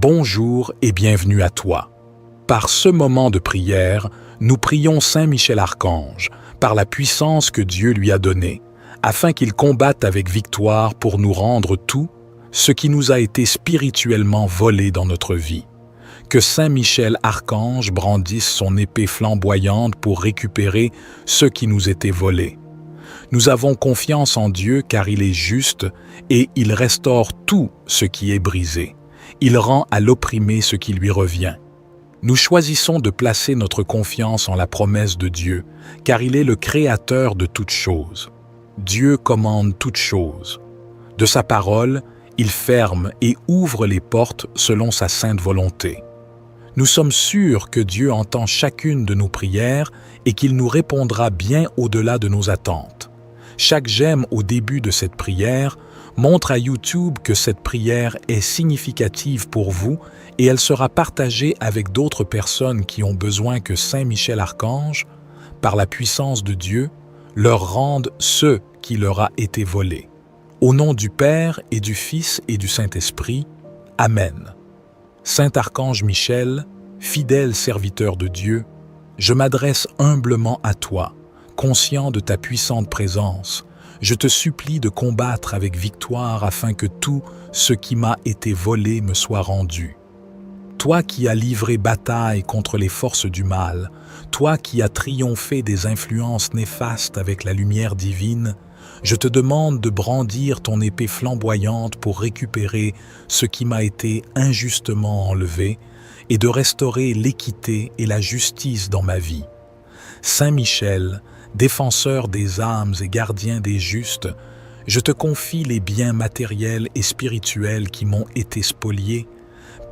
Bonjour et bienvenue à toi. Par ce moment de prière, nous prions Saint Michel Archange, par la puissance que Dieu lui a donnée, afin qu'il combatte avec victoire pour nous rendre tout ce qui nous a été spirituellement volé dans notre vie. Que Saint Michel Archange brandisse son épée flamboyante pour récupérer ce qui nous était volé. Nous avons confiance en Dieu car il est juste et il restaure tout ce qui est brisé. Il rend à l'opprimé ce qui lui revient. Nous choisissons de placer notre confiance en la promesse de Dieu, car il est le créateur de toutes choses. Dieu commande toutes choses. De sa parole, il ferme et ouvre les portes selon sa sainte volonté. Nous sommes sûrs que Dieu entend chacune de nos prières et qu'il nous répondra bien au-delà de nos attentes. Chaque j'aime au début de cette prière montre à YouTube que cette prière est significative pour vous et elle sera partagée avec d'autres personnes qui ont besoin que Saint Michel Archange, par la puissance de Dieu, leur rende ce qui leur a été volé. Au nom du Père et du Fils et du Saint-Esprit, Amen. Saint Archange Michel, fidèle serviteur de Dieu, je m'adresse humblement à toi, conscient de ta puissante présence. Je te supplie de combattre avec victoire afin que tout ce qui m'a été volé me soit rendu. Toi qui as livré bataille contre les forces du mal, toi qui as triomphé des influences néfastes avec la lumière divine, je te demande de brandir ton épée flamboyante pour récupérer ce qui m'a été injustement enlevé et de restaurer l'équité et la justice dans ma vie. Saint Michel, défenseur des âmes et gardien des justes, je te confie les biens matériels et spirituels qui m'ont été spoliés.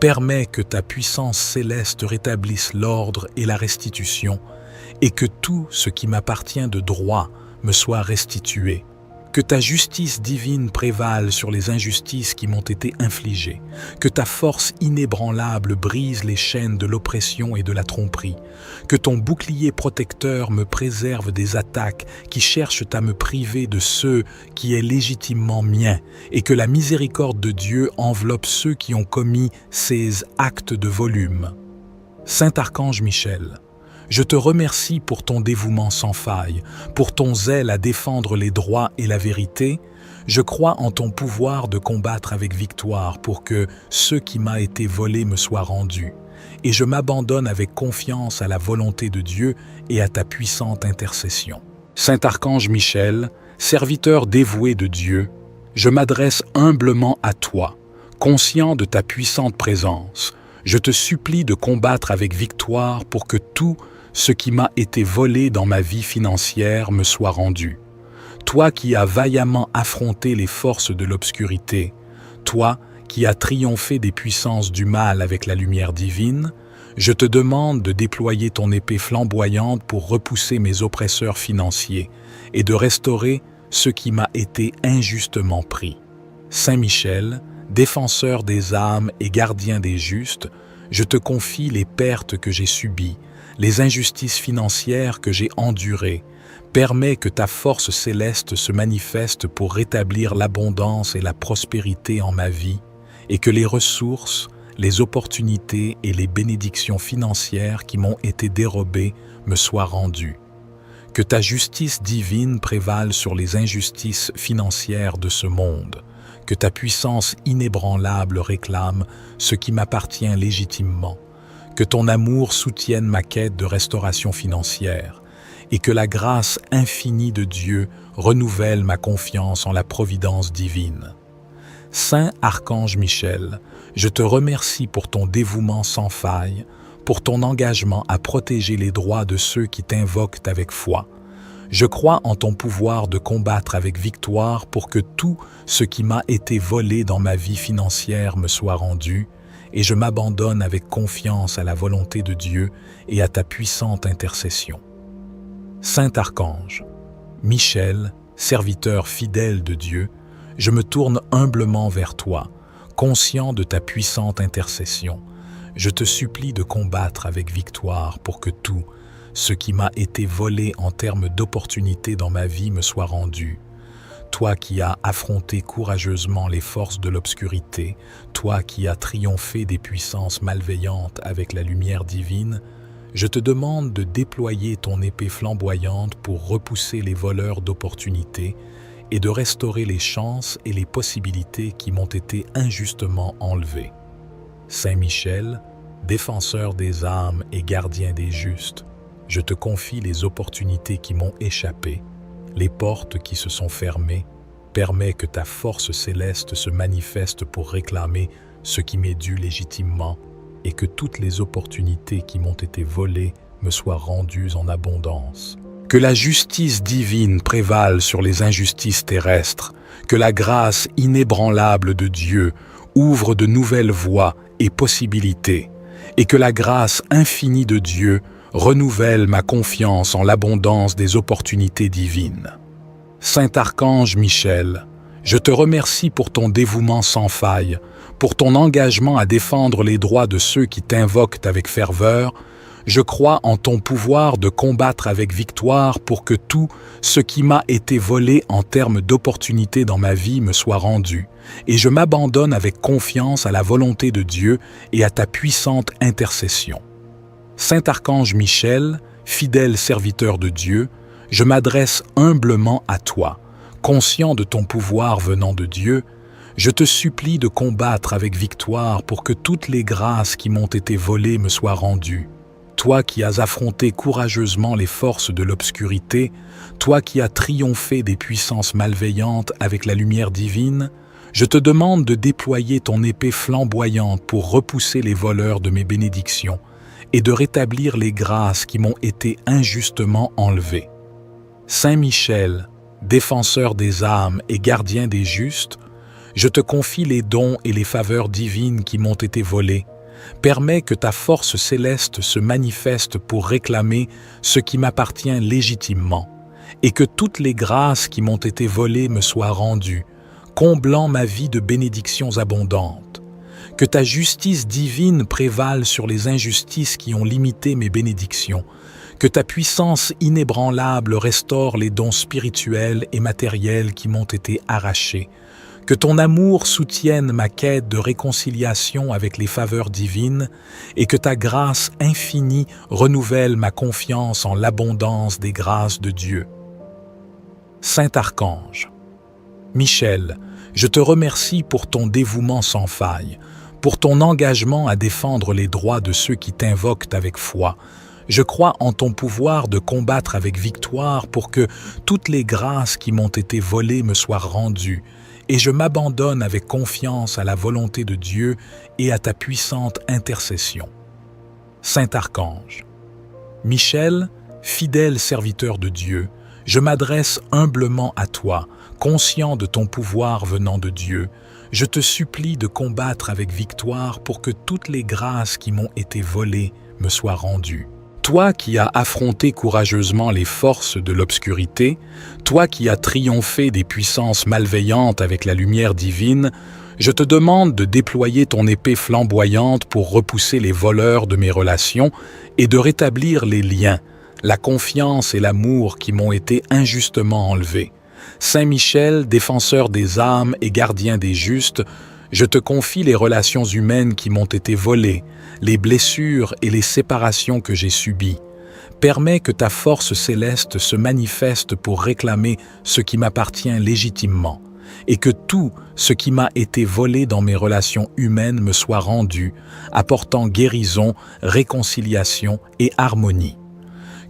Permets que ta puissance céleste rétablisse l'ordre et la restitution, et que tout ce qui m'appartient de droit me soit restitué. Que ta justice divine prévale sur les injustices qui m'ont été infligées, que ta force inébranlable brise les chaînes de l'oppression et de la tromperie, que ton bouclier protecteur me préserve des attaques qui cherchent à me priver de ce qui est légitimement mien, et que la miséricorde de Dieu enveloppe ceux qui ont commis ces actes de volume. Saint Archange Michel, je te remercie pour ton dévouement sans faille, pour ton zèle à défendre les droits et la vérité. Je crois en ton pouvoir de combattre avec victoire pour que ce qui m'a été volé me soit rendu. Et je m'abandonne avec confiance à la volonté de Dieu et à ta puissante intercession. Saint Archange Michel, serviteur dévoué de Dieu, je m'adresse humblement à toi, conscient de ta puissante présence. Je te supplie de combattre avec victoire pour que tout ce qui m'a été volé dans ma vie financière me soit rendu. Toi qui as vaillamment affronté les forces de l'obscurité, toi qui as triomphé des puissances du mal avec la lumière divine, je te demande de déployer ton épée flamboyante pour repousser mes oppresseurs financiers et de restaurer ce qui m'a été injustement pris. Saint Michel, défenseur des âmes et gardien des justes, je te confie les pertes que j'ai subies, les injustices financières que j'ai endurées. Permets que ta force céleste se manifeste pour rétablir l'abondance et la prospérité en ma vie, et que les ressources, les opportunités et les bénédictions financières qui m'ont été dérobées me soient rendues. Que ta justice divine prévale sur les injustices financières de ce monde. Que ta puissance inébranlable réclame ce qui m'appartient légitimement. Que ton amour soutienne ma quête de restauration financière et que la grâce infinie de Dieu renouvelle ma confiance en la providence divine. Saint Archange Michel, je te remercie pour ton dévouement sans faille, pour ton engagement à protéger les droits de ceux qui t'invoquent avec foi. Je crois en ton pouvoir de combattre avec victoire pour que tout ce qui m'a été volé dans ma vie financière me soit rendu, et je m'abandonne avec confiance à la volonté de Dieu et à ta puissante intercession. Saint Archange, Michel, serviteur fidèle de Dieu, je me tourne humblement vers toi, conscient de ta puissante intercession. Je te supplie de combattre avec victoire pour que tout ce qui m'a été volé en termes d'opportunités dans ma vie me soit rendu. toi qui as affronté courageusement les forces de l'obscurité, toi qui as triomphé des puissances malveillantes avec la lumière divine, je te demande de déployer ton épée flamboyante pour repousser les voleurs d'opportunités et de restaurer les chances et les possibilités qui m'ont été injustement enlevées. Saint Michel, défenseur des âmes et gardien des justes, je te confie les opportunités qui m'ont échappé, les portes qui se sont fermées. Permets que ta force céleste se manifeste pour réclamer ce qui m'est dû légitimement et que toutes les opportunités qui m'ont été volées me soient rendues en abondance. Que la justice divine prévale sur les injustices terrestres, que la grâce inébranlable de Dieu ouvre de nouvelles voies et possibilités, et que la grâce infinie de Dieu renouvelle ma confiance en l'abondance des opportunités divines. Saint Archange Michel, je te remercie pour ton dévouement sans faille, pour ton engagement à défendre les droits de ceux qui t'invoquent avec ferveur. Je crois en ton pouvoir de combattre avec victoire pour que tout ce qui m'a été volé en termes d'opportunités dans ma vie me soit rendu, et je m'abandonne avec confiance à la volonté de Dieu et à ta puissante intercession. Saint Archange Michel, fidèle serviteur de Dieu, je m'adresse humblement à toi, conscient de ton pouvoir venant de Dieu. Je te supplie de combattre avec victoire pour que toutes les grâces qui m'ont été volées me soient rendues. Toi qui as affronté courageusement les forces de l'obscurité, toi qui as triomphé des puissances malveillantes avec la lumière divine, je te demande de déployer ton épée flamboyante pour repousser les voleurs de mes bénédictions et de rétablir les grâces qui m'ont été injustement enlevées. Saint Michel, défenseur des âmes et gardien des justes, je te confie les dons et les faveurs divines qui m'ont été volés. Permets que ta force céleste se manifeste pour réclamer ce qui m'appartient légitimement, et que toutes les grâces qui m'ont été volées me soient rendues, comblant ma vie de bénédictions abondantes. Que ta justice divine prévale sur les injustices qui ont limité mes bénédictions. Que ta puissance inébranlable restaure les dons spirituels et matériels qui m'ont été arrachés. Que ton amour soutienne ma quête de réconciliation avec les faveurs divines et que ta grâce infinie renouvelle ma confiance en l'abondance des grâces de Dieu. Saint Archange Michel, je te remercie pour ton dévouement sans faille, pour ton engagement à défendre les droits de ceux qui t'invoquent avec foi. Je crois en ton pouvoir de combattre avec victoire pour que toutes les grâces qui m'ont été volées me soient rendues, et je m'abandonne avec confiance à la volonté de Dieu et à ta puissante intercession. Saint Archange Michel, fidèle serviteur de Dieu, je m'adresse humblement à toi, conscient de ton pouvoir venant de Dieu. Je te supplie de combattre avec victoire pour que toutes les grâces qui m'ont été volées me soient rendues. Toi qui as affronté courageusement les forces de l'obscurité, toi qui as triomphé des puissances malveillantes avec la lumière divine, je te demande de déployer ton épée flamboyante pour repousser les voleurs de mes relations et de rétablir les liens, la confiance et l'amour qui m'ont été injustement enlevés. Saint Michel, défenseur des âmes et gardien des justes, je te confie les relations humaines qui m'ont été volées, les blessures et les séparations que j'ai subies. Permets que ta force céleste se manifeste pour réclamer ce qui m'appartient légitimement, et que tout ce qui m'a été volé dans mes relations humaines me soit rendu, apportant guérison, réconciliation et harmonie.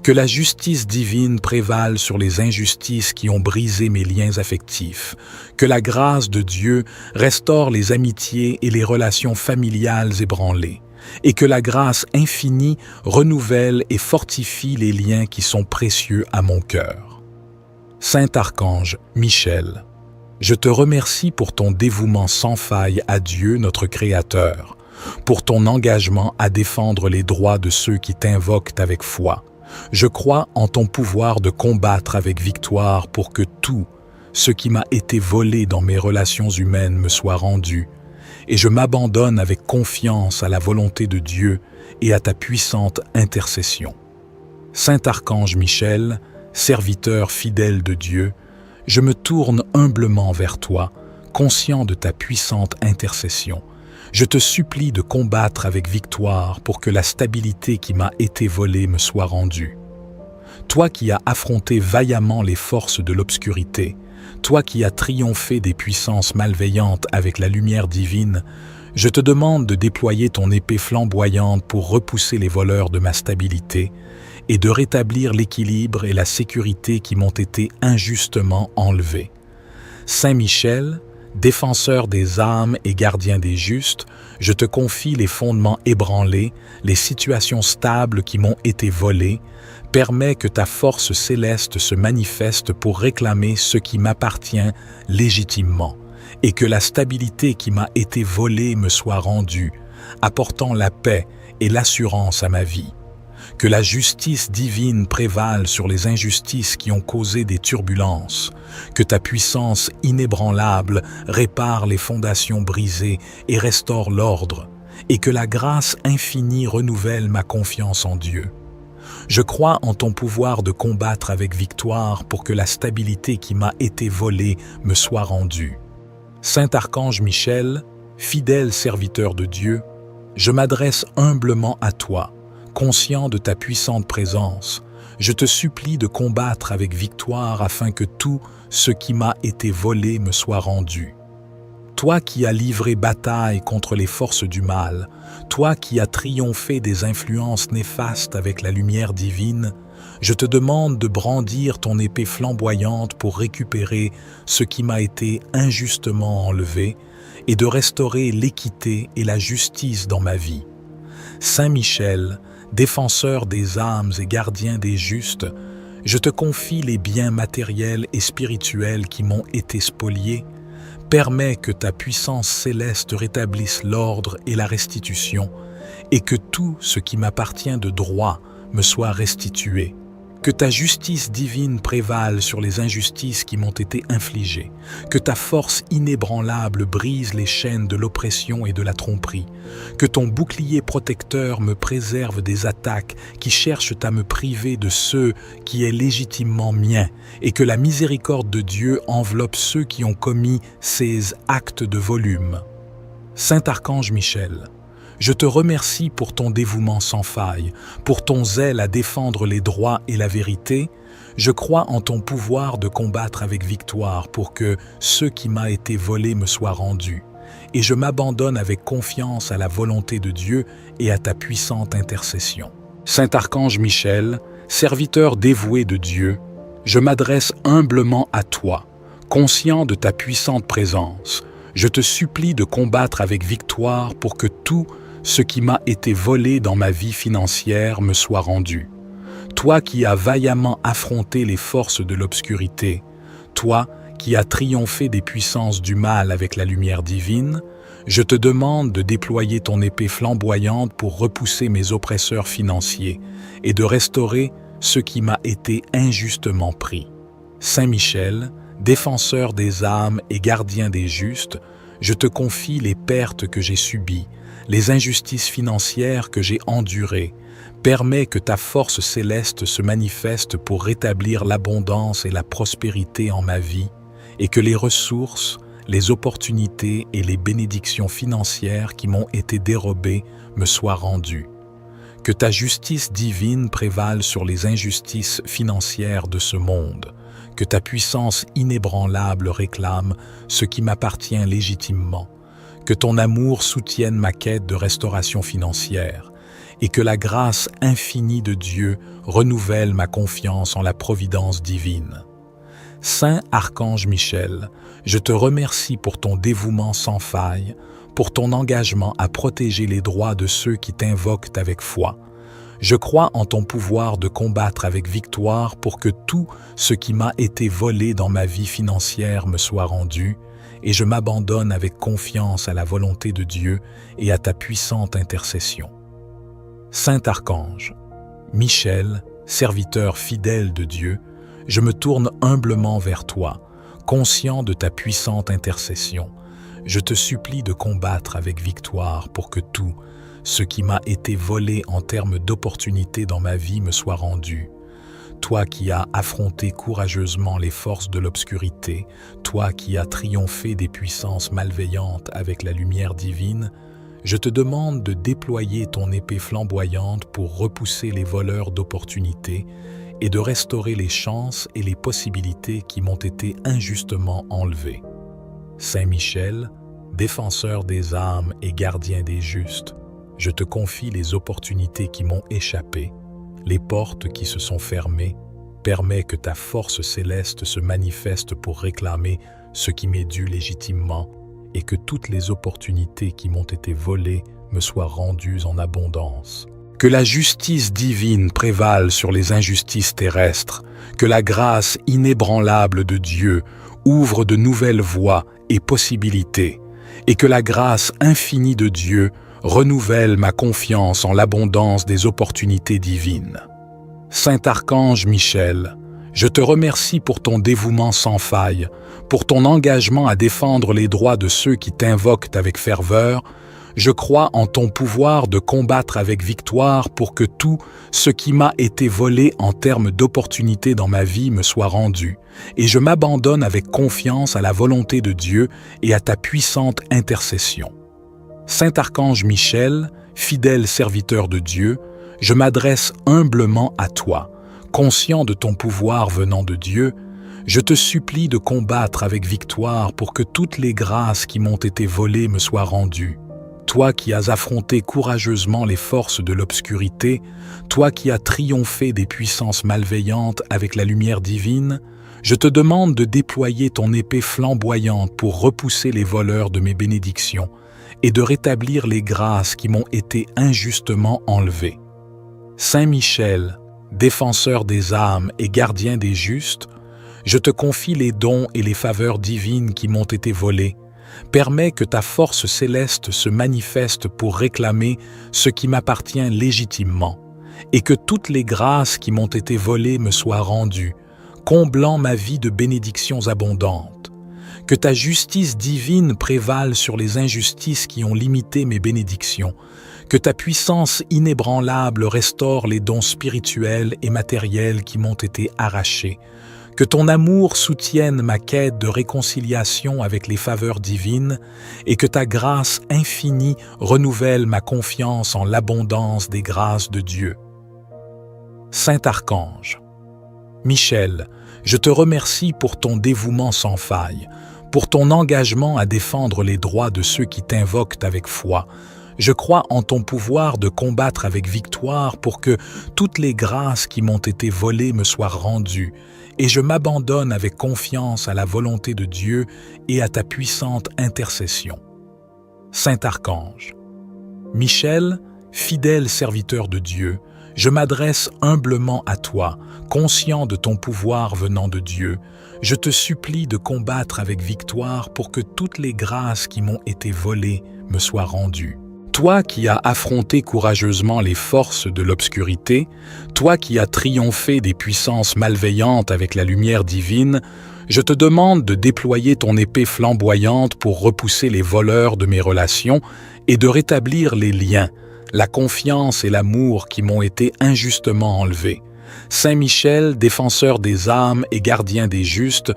Que la justice divine prévale sur les injustices qui ont brisé mes liens affectifs. Que la grâce de Dieu restaure les amitiés et les relations familiales ébranlées. Et que la grâce infinie renouvelle et fortifie les liens qui sont précieux à mon cœur. Saint Archange Michel, je te remercie pour ton dévouement sans faille à Dieu, notre Créateur, pour ton engagement à défendre les droits de ceux qui t'invoquent avec foi. Je crois en ton pouvoir de combattre avec victoire pour que tout ce qui m'a été volé dans mes relations humaines me soit rendu, et je m'abandonne avec confiance à la volonté de Dieu et à ta puissante intercession. Saint Archange Michel, serviteur fidèle de Dieu, Je me tourne humblement vers toi, conscient de ta puissante intercession. Je te supplie de combattre avec victoire pour que la stabilité qui m'a été volée me soit rendue. Toi qui as affronté vaillamment les forces de l'obscurité, toi qui as triomphé des puissances malveillantes avec la lumière divine, je te demande de déployer ton épée flamboyante pour repousser les voleurs de ma stabilité et de rétablir l'équilibre et la sécurité qui m'ont été injustement enlevés. Saint Michel, défenseur des âmes et gardien des justes, je te confie les fondements ébranlés, les situations stables qui m'ont été volées. Permets que ta force céleste se manifeste pour réclamer ce qui m'appartient légitimement, et que la stabilité qui m'a été volée me soit rendue, apportant la paix et l'assurance à ma vie. Que la justice divine prévale sur les injustices qui ont causé des turbulences, que ta puissance inébranlable répare les fondations brisées et restaure l'ordre, et que la grâce infinie renouvelle ma confiance en Dieu. Je crois en ton pouvoir de combattre avec victoire pour que la stabilité qui m'a été volée me soit rendue. Saint Archange Michel, fidèle serviteur de Dieu, je m'adresse humblement à toi, conscient de ta puissante présence. Je te supplie de combattre avec victoire afin que tout ce qui m'a été volé me soit rendu. Toi qui as livré bataille contre les forces du mal, toi qui as triomphé des influences néfastes avec la lumière divine, je te demande de brandir ton épée flamboyante pour récupérer ce qui m'a été injustement enlevé et de restaurer l'équité et la justice dans ma vie. Saint Michel, défenseur des âmes et gardien des justes, je te confie les biens matériels et spirituels qui m'ont été spoliés. Permets que ta puissance céleste rétablisse l'ordre et la restitution, et que tout ce qui m'appartient de droit me soit restitué. Que ta justice divine prévale sur les injustices qui m'ont été infligées, que ta force inébranlable brise les chaînes de l'oppression et de la tromperie, que ton bouclier protecteur me préserve des attaques qui cherchent à me priver de ce qui est légitimement mien, et que la miséricorde de Dieu enveloppe ceux qui ont commis ces actes de volume. Saint Archange Michel, je te remercie pour ton dévouement sans faille, pour ton zèle à défendre les droits et la vérité. Je crois en ton pouvoir de combattre avec victoire pour que ce qui m'a été volé me soit rendu. Et je m'abandonne avec confiance à la volonté de Dieu et à ta puissante intercession. Saint Archange Michel, serviteur dévoué de Dieu, je m'adresse humblement à toi, conscient de ta puissante présence. Je te supplie de combattre avec victoire pour que tout ce qui m'a été volé dans ma vie financière me soit rendu. Toi qui as vaillamment affronté les forces de l'obscurité, toi qui as triomphé des puissances du mal avec la lumière divine, je te demande de déployer ton épée flamboyante pour repousser mes oppresseurs financiers et de restaurer ce qui m'a été injustement pris. Saint Michel, défenseur des âmes et gardien des justes, je te confie les pertes que j'ai subies, les injustices financières que j'ai endurées. Permets que ta force céleste se manifeste pour rétablir l'abondance et la prospérité en ma vie, et que les ressources, les opportunités et les bénédictions financières qui m'ont été dérobées me soient rendues. Que ta justice divine prévale sur les injustices financières de ce monde, que ta puissance inébranlable réclame ce qui m'appartient légitimement, que ton amour soutienne ma quête de restauration financière, et que la grâce infinie de Dieu renouvelle ma confiance en la providence divine. Saint Archange Michel, je te remercie pour ton dévouement sans faille, pour ton engagement à protéger les droits de ceux qui t'invoquent avec foi. Je crois en ton pouvoir de combattre avec victoire pour que tout ce qui m'a été volé dans ma vie financière me soit rendu, et je m'abandonne avec confiance à la volonté de Dieu et à ta puissante intercession. Saint Archange, Michel, serviteur fidèle de Dieu, je me tourne humblement vers toi, conscient de ta puissante intercession. Je te supplie de combattre avec victoire pour que tout ce qui m'a été volé en termes d'opportunités dans ma vie me soit rendu. toi qui as affronté courageusement les forces de l'obscurité, toi qui as triomphé des puissances malveillantes avec la lumière divine, je te demande de déployer ton épée flamboyante pour repousser les voleurs d'opportunités et de restaurer les chances et les possibilités qui m'ont été injustement enlevées. Saint Michel, défenseur des âmes et gardien des justes, je te confie les opportunités qui m'ont échappé, les portes qui se sont fermées. Permets que ta force céleste se manifeste pour réclamer ce qui m'est dû légitimement et que toutes les opportunités qui m'ont été volées me soient rendues en abondance. Que la justice divine prévale sur les injustices terrestres, que la grâce inébranlable de Dieu ouvre de nouvelles voies et possibilités, et que la grâce infinie de Dieu renouvelle ma confiance en l'abondance des opportunités divines. Saint Archange Michel, je te remercie pour ton dévouement sans faille, pour ton engagement à défendre les droits de ceux qui t'invoquent avec ferveur. Je crois en ton pouvoir de combattre avec victoire pour que tout ce qui m'a été volé en termes d'opportunités dans ma vie me soit rendu, et je m'abandonne avec confiance à la volonté de Dieu et à ta puissante intercession. Saint Archange Michel, fidèle serviteur de Dieu, je m'adresse humblement à toi. Conscient de ton pouvoir venant de Dieu, je te supplie de combattre avec victoire pour que toutes les grâces qui m'ont été volées me soient rendues. Toi qui as affronté courageusement les forces de l'obscurité, toi qui as triomphé des puissances malveillantes avec la lumière divine, je te demande de déployer ton épée flamboyante pour repousser les voleurs de mes bénédictions et de rétablir les grâces qui m'ont été injustement enlevées. Saint Michel, défenseur des âmes et gardien des justes, je te confie les dons et les faveurs divines qui m'ont été volés. Permets que ta force céleste se manifeste pour réclamer ce qui m'appartient légitimement, et que toutes les grâces qui m'ont été volées me soient rendues, comblant ma vie de bénédictions abondantes. Que ta justice divine prévale sur les injustices qui ont limité mes bénédictions. Que ta puissance inébranlable restaure les dons spirituels et matériels qui m'ont été arrachés. Que ton amour soutienne ma quête de réconciliation avec les faveurs divines et que ta grâce infinie renouvelle ma confiance en l'abondance des grâces de Dieu. Saint Archange Michel, je te remercie pour ton dévouement sans faille, pour ton engagement à défendre les droits de ceux qui t'invoquent avec foi. Je crois en ton pouvoir de combattre avec victoire pour que toutes les grâces qui m'ont été volées me soient rendues, et je m'abandonne avec confiance à la volonté de Dieu et à ta puissante intercession. Saint Archange Michel, fidèle serviteur de Dieu, je m'adresse humblement à toi, conscient de ton pouvoir venant de Dieu. Je te supplie de combattre avec victoire pour que toutes les grâces qui m'ont été volées me soient rendues. Toi qui as affronté courageusement les forces de l'obscurité, toi qui as triomphé des puissances malveillantes avec la lumière divine, je te demande de déployer ton épée flamboyante pour repousser les voleurs de mes relations et de rétablir les liens, la confiance et l'amour qui m'ont été injustement enlevés. Saint Michel, défenseur des âmes et gardien des justes,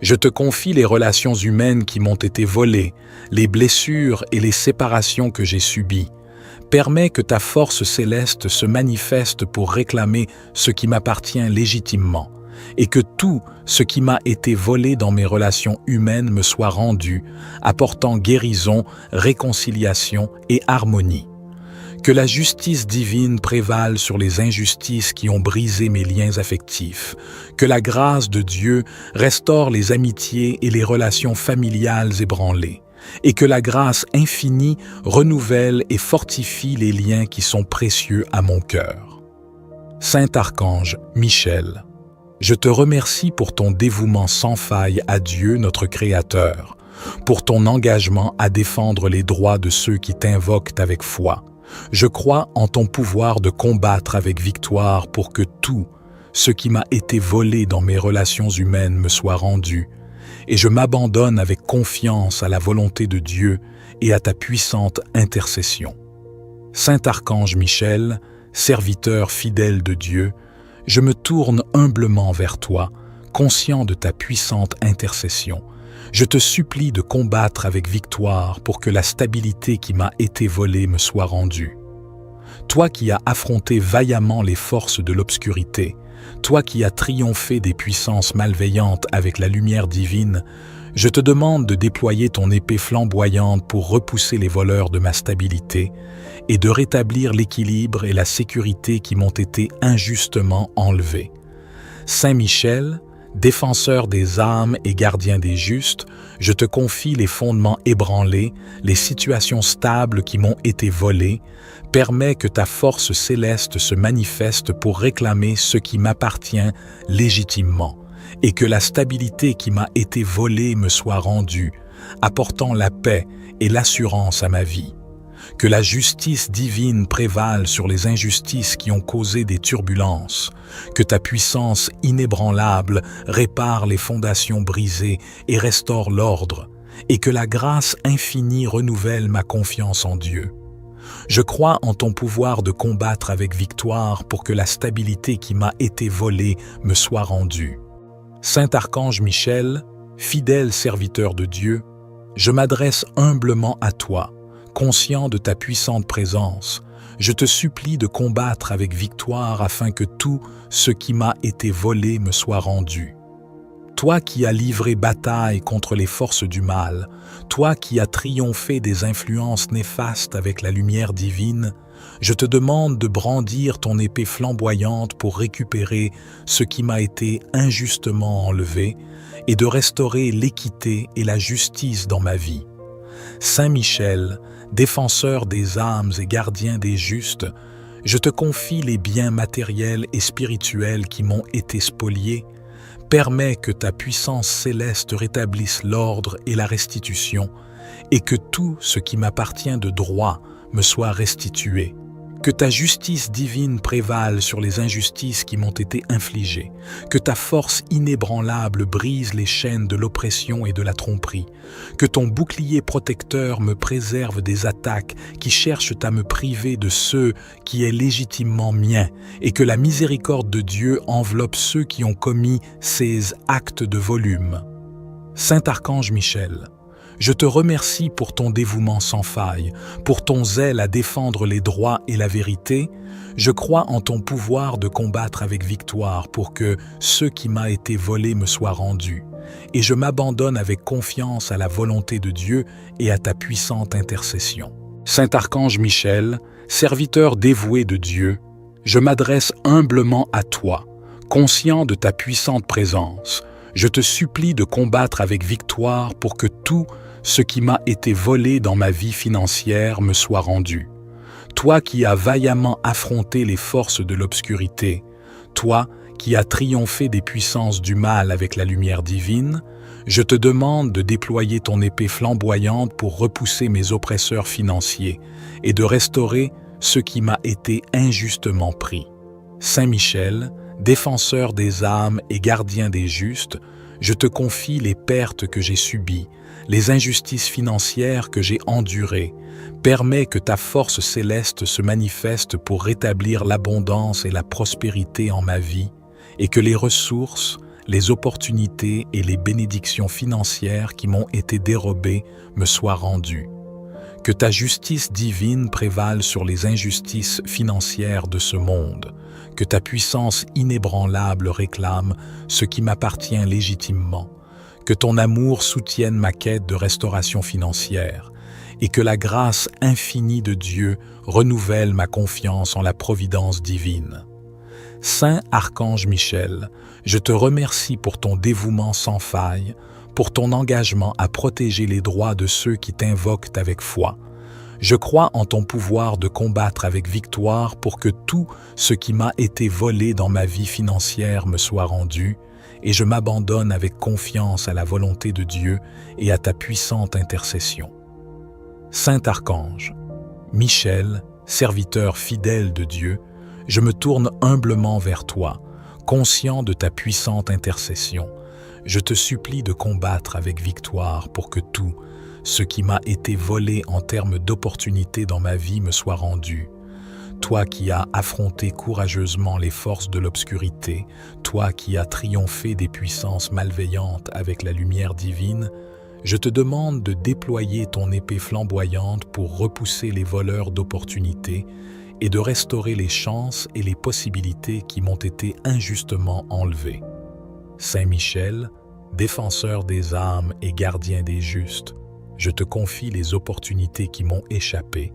je te confie les relations humaines qui m'ont été volées, les blessures et les séparations que j'ai subies. Permets que ta force céleste se manifeste pour réclamer ce qui m'appartient légitimement, et que tout ce qui m'a été volé dans mes relations humaines me soit rendu, apportant guérison, réconciliation et harmonie. Que la justice divine prévale sur les injustices qui ont brisé mes liens affectifs. Que la grâce de Dieu restaure les amitiés et les relations familiales ébranlées. Et que la grâce infinie renouvelle et fortifie les liens qui sont précieux à mon cœur. Saint Archange Michel, je te remercie pour ton dévouement sans faille à Dieu notre Créateur, pour ton engagement à défendre les droits de ceux qui t'invoquent avec foi. Je crois en ton pouvoir de combattre avec victoire pour que tout ce qui m'a été volé dans mes relations humaines me soit rendu, et je m'abandonne avec confiance à la volonté de Dieu et à ta puissante intercession. Saint Archange Michel, serviteur fidèle de Dieu, je me tourne humblement vers toi, conscient de ta puissante intercession. Je te supplie de combattre avec victoire pour que la stabilité qui m'a été volée me soit rendue. Toi qui as affronté vaillamment les forces de l'obscurité, toi qui as triomphé des puissances malveillantes avec la lumière divine, je te demande de déployer ton épée flamboyante pour repousser les voleurs de ma stabilité et de rétablir l'équilibre et la sécurité qui m'ont été injustement enlevés. Saint Michel, défenseur des âmes et gardien des justes, je te confie les fondements ébranlés, les situations stables qui m'ont été volées. Permets que ta force céleste se manifeste pour réclamer ce qui m'appartient légitimement, et que la stabilité qui m'a été volée me soit rendue, apportant la paix et l'assurance à ma vie. Que la justice divine prévale sur les injustices qui ont causé des turbulences, que ta puissance inébranlable répare les fondations brisées et restaure l'ordre, et que la grâce infinie renouvelle ma confiance en Dieu. Je crois en ton pouvoir de combattre avec victoire pour que la stabilité qui m'a été volée me soit rendue. Saint Archange Michel, fidèle serviteur de Dieu, je m'adresse humblement à toi, conscient de ta puissante présence. Je te supplie de combattre avec victoire afin que tout ce qui m'a été volé me soit rendu. Toi qui as livré bataille contre les forces du mal, toi qui as triomphé des influences néfastes avec la lumière divine, je te demande de brandir ton épée flamboyante pour récupérer ce qui m'a été injustement enlevé et de restaurer l'équité et la justice dans ma vie. Saint Michel, défenseur des âmes et gardien des justes, je te confie les biens matériels et spirituels qui m'ont été spoliés. Permets que ta puissance céleste rétablisse l'ordre et la restitution, et que tout ce qui m'appartient de droit me soit restitué. Que ta justice divine prévale sur les injustices qui m'ont été infligées, que ta force inébranlable brise les chaînes de l'oppression et de la tromperie, que ton bouclier protecteur me préserve des attaques qui cherchent à me priver de ce qui est légitimement mien, et que la miséricorde de Dieu enveloppe ceux qui ont commis ces actes de volume. Saint Archange Michel, je te remercie pour ton dévouement sans faille, pour ton zèle à défendre les droits et la vérité. Je crois en ton pouvoir de combattre avec victoire pour que ce qui m'a été volé me soit rendu. Et je m'abandonne avec confiance à la volonté de Dieu et à ta puissante intercession. Saint Archange Michel, serviteur dévoué de Dieu, je m'adresse humblement à toi, conscient de ta puissante présence. Je te supplie de combattre avec victoire pour que tout ce qui m'a été volé dans ma vie financière me soit rendu. Toi qui as vaillamment affronté les forces de l'obscurité, toi qui as triomphé des puissances du mal avec la lumière divine, je te demande de déployer ton épée flamboyante pour repousser mes oppresseurs financiers et de restaurer ce qui m'a été injustement pris. Saint Michel, défenseur des âmes et gardien des justes, je te confie les pertes que j'ai subies, les injustices financières que j'ai endurées. Permets que ta force céleste se manifeste pour rétablir l'abondance et la prospérité en ma vie, et que les ressources, les opportunités et les bénédictions financières qui m'ont été dérobées me soient rendues. Que ta justice divine prévale sur les injustices financières de ce monde, que ta puissance inébranlable réclame ce qui m'appartient légitimement, que ton amour soutienne ma quête de restauration financière, et que la grâce infinie de Dieu renouvelle ma confiance en la providence divine. Saint Archange Michel, je te remercie pour ton dévouement sans faille, pour ton engagement à protéger les droits de ceux qui t'invoquent avec foi. Je crois en ton pouvoir de combattre avec victoire pour que tout ce qui m'a été volé dans ma vie financière me soit rendu, et je m'abandonne avec confiance à la volonté de Dieu et à ta puissante intercession. Saint Archange, Michel, serviteur fidèle de Dieu, je me tourne humblement vers toi, conscient de ta puissante intercession. Je te supplie de combattre avec victoire pour que tout ce qui m'a été volé en termes d'opportunités dans ma vie me soit rendu. toi qui as affronté courageusement les forces de l'obscurité, toi qui as triomphé des puissances malveillantes avec la lumière divine, je te demande de déployer ton épée flamboyante pour repousser les voleurs d'opportunités et de restaurer les chances et les possibilités qui m'ont été injustement enlevées. Saint Michel, défenseur des âmes et gardien des justes, je te confie les opportunités qui m'ont échappé,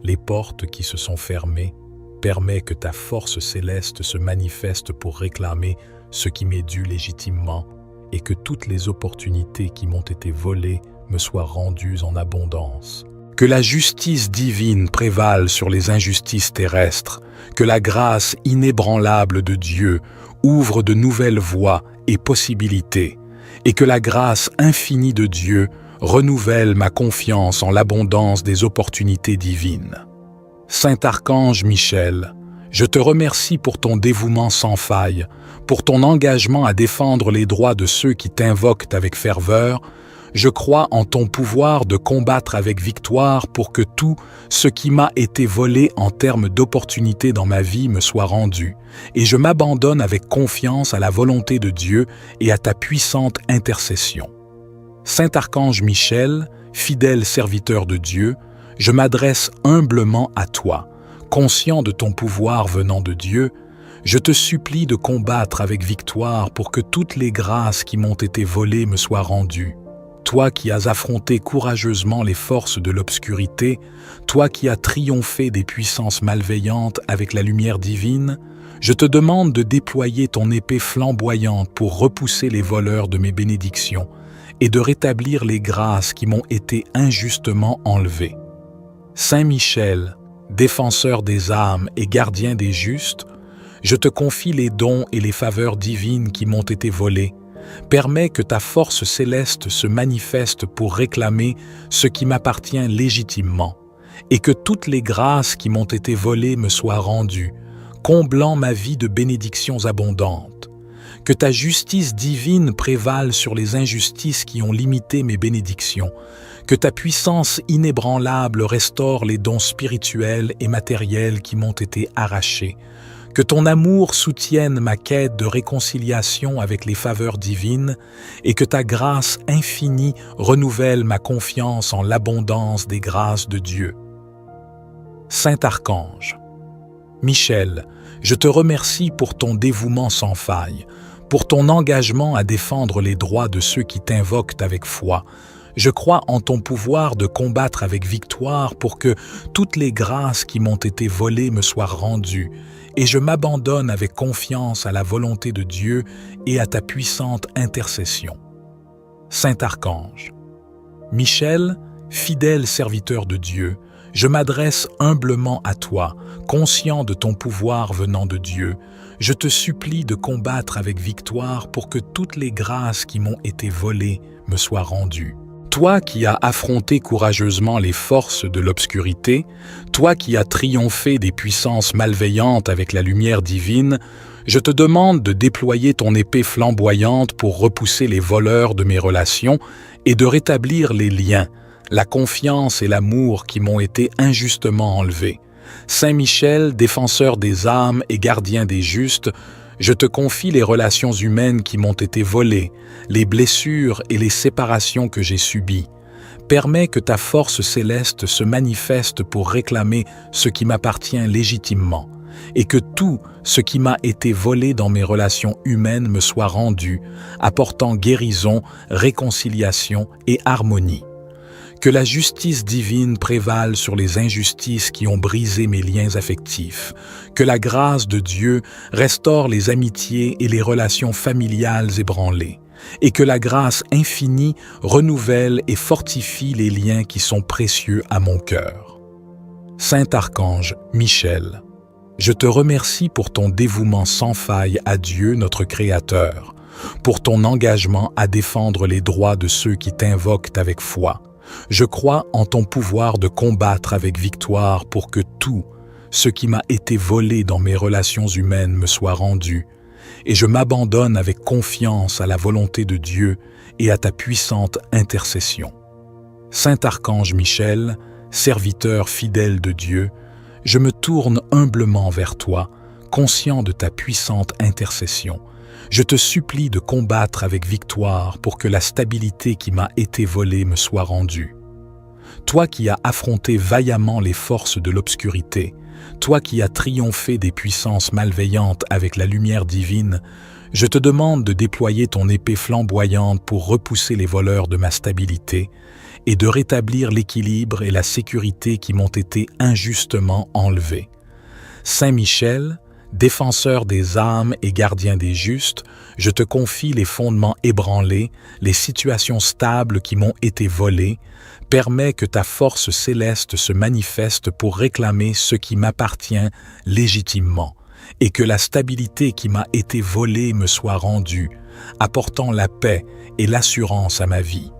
les portes qui se sont fermées. Permets que ta force céleste se manifeste pour réclamer ce qui m'est dû légitimement et que toutes les opportunités qui m'ont été volées me soient rendues en abondance. Que la justice divine prévale sur les injustices terrestres, que la grâce inébranlable de Dieu ouvre de nouvelles voies et possibilités, et que la grâce infinie de Dieu renouvelle ma confiance en l'abondance des opportunités divines. Saint Archange Michel, je te remercie pour ton dévouement sans faille, pour ton engagement à défendre les droits de ceux qui t'invoquent avec ferveur. Je crois en ton pouvoir de combattre avec victoire pour que tout ce qui m'a été volé en termes d'opportunités dans ma vie me soit rendu, et je m'abandonne avec confiance à la volonté de Dieu et à ta puissante intercession. Saint Archange Michel, fidèle serviteur de Dieu, je m'adresse humblement à toi, conscient de ton pouvoir venant de Dieu. Je te supplie de combattre avec victoire pour que toutes les grâces qui m'ont été volées me soient rendues. Toi qui as affronté courageusement les forces de l'obscurité, toi qui as triomphé des puissances malveillantes avec la lumière divine, je te demande de déployer ton épée flamboyante pour repousser les voleurs de mes bénédictions et de rétablir les grâces qui m'ont été injustement enlevées. Saint Michel, défenseur des âmes et gardien des justes, je te confie les dons et les faveurs divines qui m'ont été volés. Permets que ta force céleste se manifeste pour réclamer ce qui m'appartient légitimement, et que toutes les grâces qui m'ont été volées me soient rendues, comblant ma vie de bénédictions abondantes. Que ta justice divine prévale sur les injustices qui ont limité mes bénédictions. Que ta puissance inébranlable restaure les dons spirituels et matériels qui m'ont été arrachés. Que ton amour soutienne ma quête de réconciliation avec les faveurs divines et que ta grâce infinie renouvelle ma confiance en l'abondance des grâces de Dieu. Saint Archange Michel, je te remercie pour ton dévouement sans faille, pour ton engagement à défendre les droits de ceux qui t'invoquent avec foi. Je crois en ton pouvoir de combattre avec victoire pour que toutes les grâces qui m'ont été volées me soient rendues, et je m'abandonne avec confiance à la volonté de Dieu et à ta puissante intercession. Saint Archange Michel, fidèle serviteur de Dieu, je m'adresse humblement à toi, conscient de ton pouvoir venant de Dieu. Je te supplie de combattre avec victoire pour que toutes les grâces qui m'ont été volées me soient rendues. Toi qui as affronté courageusement les forces de l'obscurité, toi qui as triomphé des puissances malveillantes avec la lumière divine, je te demande de déployer ton épée flamboyante pour repousser les voleurs de mes relations et de rétablir les liens, la confiance et l'amour qui m'ont été injustement enlevés. Saint Michel, défenseur des âmes et gardien des justes, je te confie les relations humaines qui m'ont été volées, les blessures et les séparations que j'ai subies. Permets que ta force céleste se manifeste pour réclamer ce qui m'appartient légitimement, et que tout ce qui m'a été volé dans mes relations humaines me soit rendu, apportant guérison, réconciliation et harmonie. Que la justice divine prévale sur les injustices qui ont brisé mes liens affectifs. Que la grâce de Dieu restaure les amitiés et les relations familiales ébranlées. Et que la grâce infinie renouvelle et fortifie les liens qui sont précieux à mon cœur. Saint Archange Michel, je te remercie pour ton dévouement sans faille à Dieu notre Créateur, pour ton engagement à défendre les droits de ceux qui t'invoquent avec foi. Je crois en ton pouvoir de combattre avec victoire pour que tout ce qui m'a été volé dans mes relations humaines me soit rendu, et je m'abandonne avec confiance à la volonté de Dieu et à ta puissante intercession. Saint Archange Michel, serviteur fidèle de Dieu, je me tourne humblement vers toi, conscient de ta puissante intercession. Je te supplie de combattre avec victoire pour que la stabilité qui m'a été volée me soit rendue. Toi qui as affronté vaillamment les forces de l'obscurité, toi qui as triomphé des puissances malveillantes avec la lumière divine, je te demande de déployer ton épée flamboyante pour repousser les voleurs de ma stabilité et de rétablir l'équilibre et la sécurité qui m'ont été injustement enlevés. Saint Michel, défenseur des âmes et gardien des justes, je te confie les fondements ébranlés, les situations stables qui m'ont été volées. Permets que ta force céleste se manifeste pour réclamer ce qui m'appartient légitimement, et que la stabilité qui m'a été volée me soit rendue, apportant la paix et l'assurance à ma vie.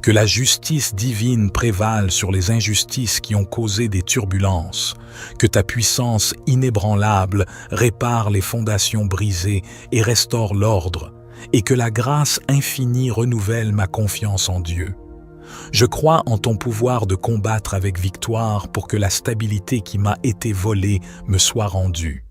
Que la justice divine prévale sur les injustices qui ont causé des turbulences, que ta puissance inébranlable répare les fondations brisées et restaure l'ordre, et que la grâce infinie renouvelle ma confiance en Dieu. Je crois en ton pouvoir de combattre avec victoire pour que la stabilité qui m'a été volée me soit rendue.